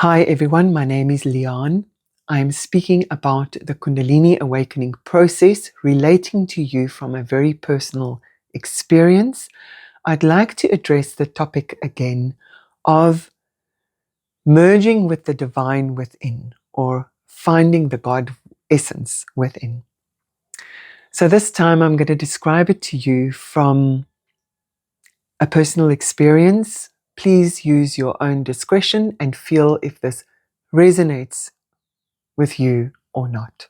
Hi everyone, my name is Leon. I am speaking about the Kundalini awakening process relating to you from a very personal experience. I'd like to address the topic again of merging with the divine within or finding the God essence within. So this time I'm going to describe it to you from a personal experience. Please use your own discretion and feel if this resonates with you or not.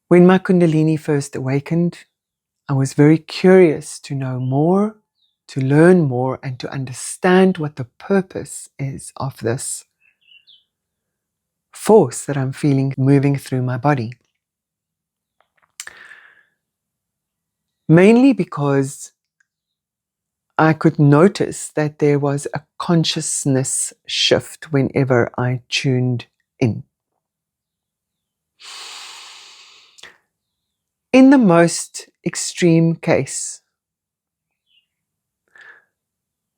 When my Kundalini first awakened, I was very curious to know more, to learn more, and to understand what the purpose is of this force that I'm feeling moving through my body. Mainly because I could notice that there was a consciousness shift whenever I tuned in. In the most extreme case,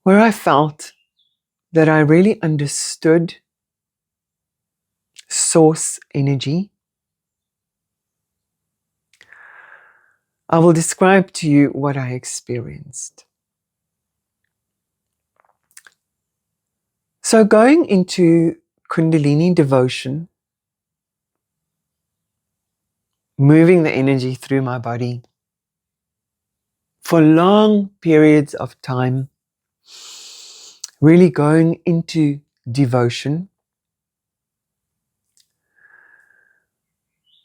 where I felt that I really understood source energy, I will describe to you what I experienced. So going into Kundalini devotion, moving the energy through my body for long periods of time, really going into devotion,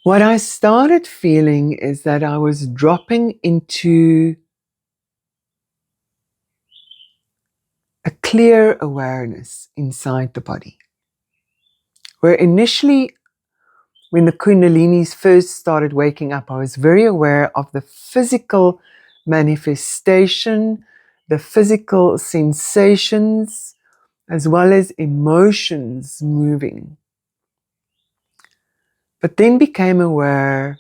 what I started feeling is that I was dropping into a clear awareness inside the body. Where initially, when the Kundalinis first started waking up, I was very aware of the physical manifestation, the physical sensations, as well as emotions moving. But then became aware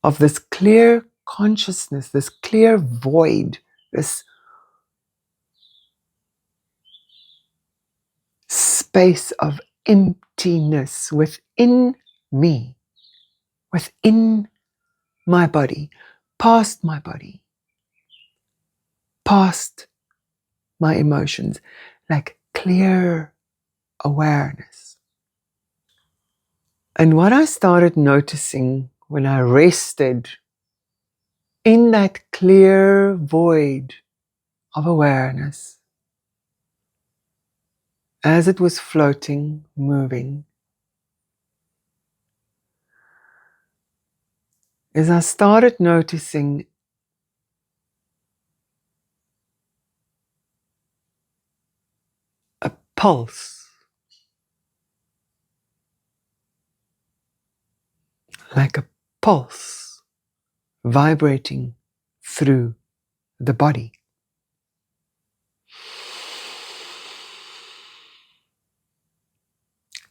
of this clear consciousness, this clear void, this space of emptiness within me, within my body, past my emotions, like clear awareness. And what I started noticing when I rested in that clear void of awareness, as it was floating, moving, is I started noticing a pulse, like a pulse vibrating through the body.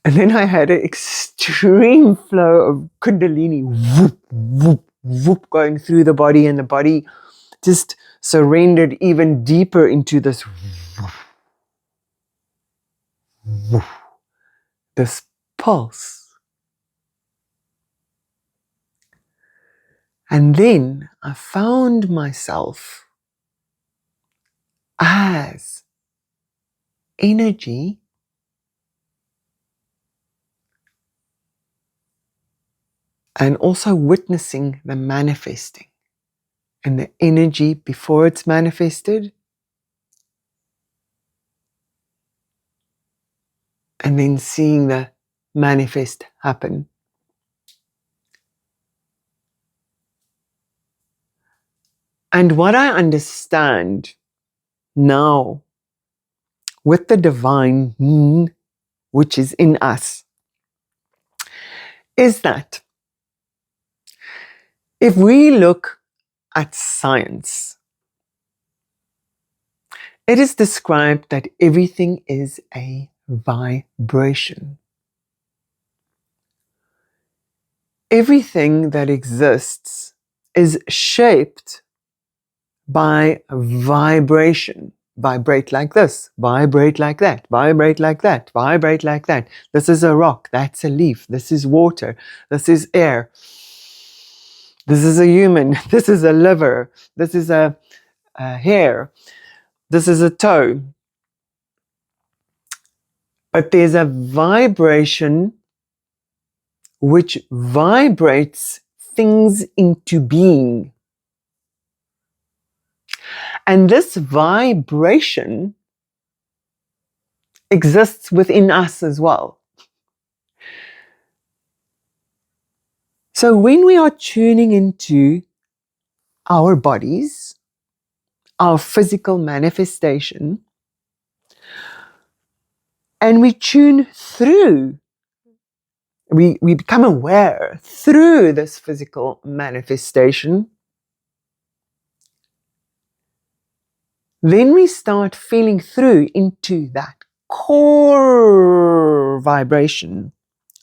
And then I had an extreme flow of Kundalini, whoop, whoop, whoop, going through the body, and the body just surrendered even deeper into this woof, woof, this pulse. And then I found myself as energy and also witnessing the manifesting and the energy before it's manifested, and then seeing the manifest happen. And what I understand now with the divine, which is in us, is that if we look at science, it is described that everything is a vibration. Everything that exists is shaped by vibration, vibrate like this, vibrate like that, vibrate like that, vibrate like that. This is a rock, that's a leaf, this is water, this is air, this is a human, this is a liver, this is a hair, this is a toe. But there's a vibration which vibrates things into being. And this vibration exists within us as well. So when we are tuning into our bodies, our physical manifestation, and we tune through, we become aware through this physical manifestation, then we start feeling through into that core vibration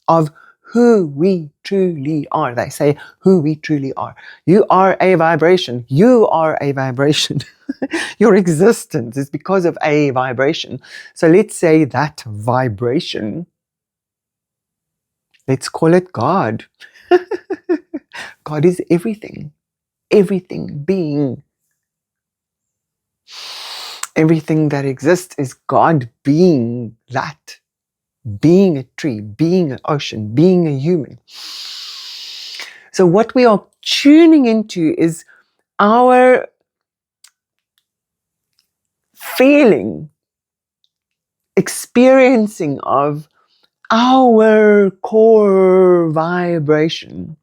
of who we truly are. They say who we truly are. You are a vibration. You are a vibration. Your existence is because of a vibration. So let's say that vibration, let's call it God. God is everything. Everything being. Everything that exists is God being that. Being a tree, being an ocean, being a human. So what we are tuning into is our feeling, experiencing of our core vibration.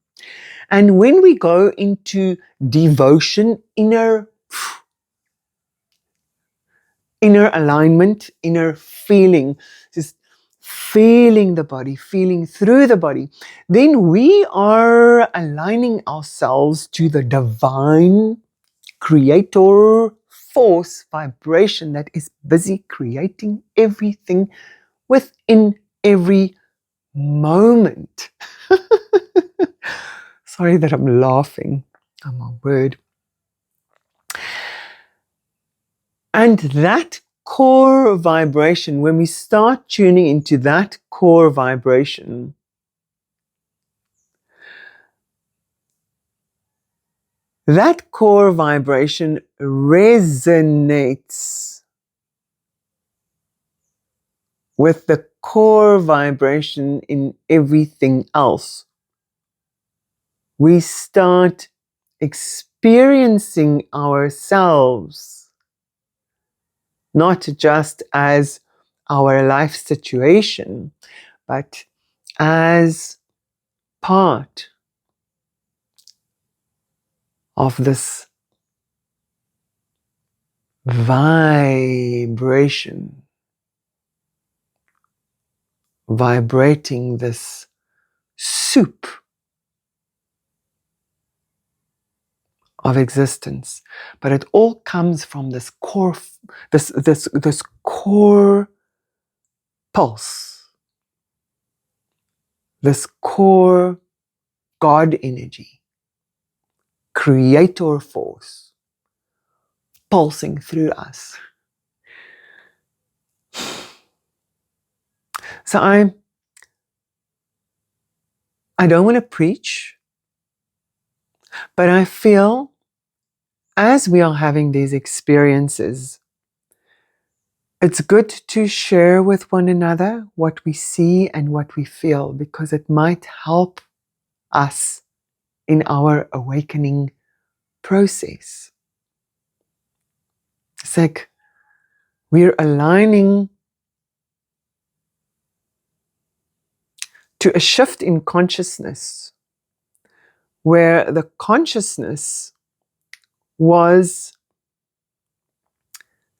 And when we go into devotion, inner alignment, inner feeling, just feeling the body, feeling through the body, then we are aligning ourselves to the divine creator force vibration that is busy creating everything within every moment. Sorry that I'm laughing. Oh my word. And that core vibration, when we start tuning into that core vibration, that core vibration resonates with the core vibration in everything else. We start experiencing ourselves not just as our life situation, but as part of this vibration, vibrating this soup of existence. But it all comes from this core, this core pulse, this core God energy, creator force pulsing through us. So I don't want to preach, but I feel as we are having these experiences, it's good to share with one another what we see and what we feel, because it might help us in our awakening process. It's like we're aligning to a shift in consciousness, where the consciousness was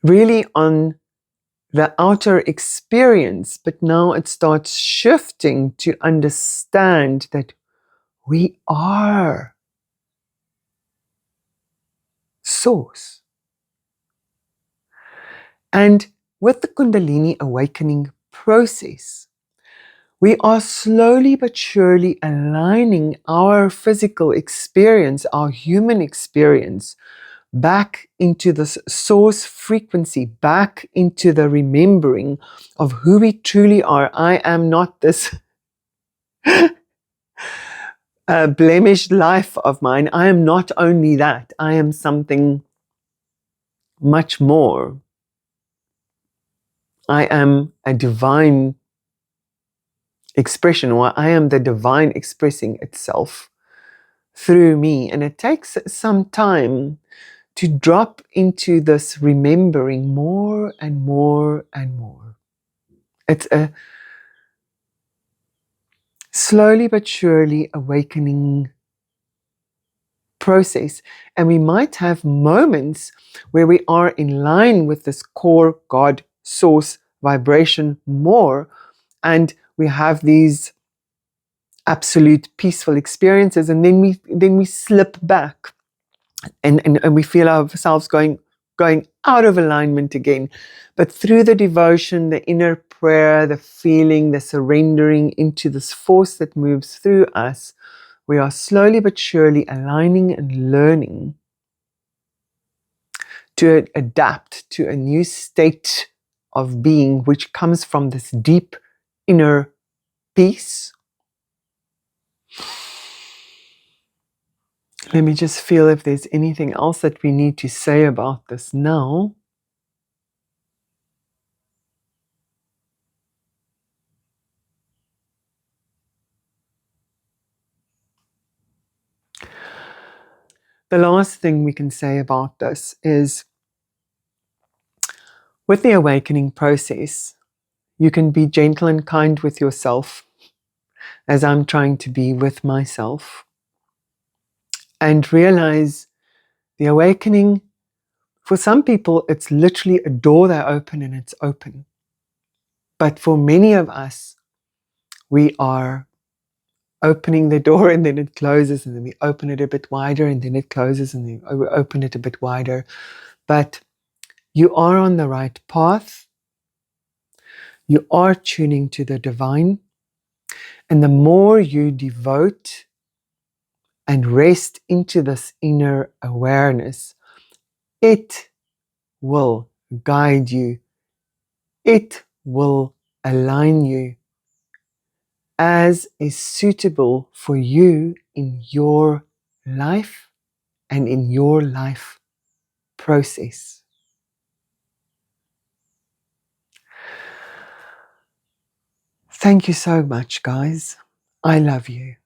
really on the outer experience, but now it starts shifting to understand that we are source. And with the Kundalini awakening process, we are slowly but surely aligning our physical experience, our human experience, back into this source frequency, back into the remembering of who we truly are. I am not this blemished life of mine. I am not only that, I am something much more. I am a divine expression, or I am the divine expressing itself through me. And it takes some time to drop into this remembering more and more and more. It's a slowly but surely awakening process. And we might have moments where we are in line with this core God source vibration more, and we have these absolute peaceful experiences, and then we slip back and we feel ourselves going out of alignment again. But through the devotion, the inner prayer, the feeling, the surrendering into this force that moves through us, we are slowly but surely aligning and learning to adapt to a new state of being, which comes from this deep inner peace. Let me just feel if there's anything else that we need to say about this now. The last thing we can say about this is, with the awakening process, you can be gentle and kind with yourself, as I'm trying to be with myself, and realize the awakening, for some people, it's literally a door they open and it's open. But for many of us, we are opening the door and then it closes, and then we open it a bit wider and then it closes, and then we open it a bit wider. But you are on the right path. You are tuning to the divine. And the more you devote and rest into this inner awareness, it will guide you. It will align you as is suitable for you in your life and in your life process. Thank you so much, guys. I love you.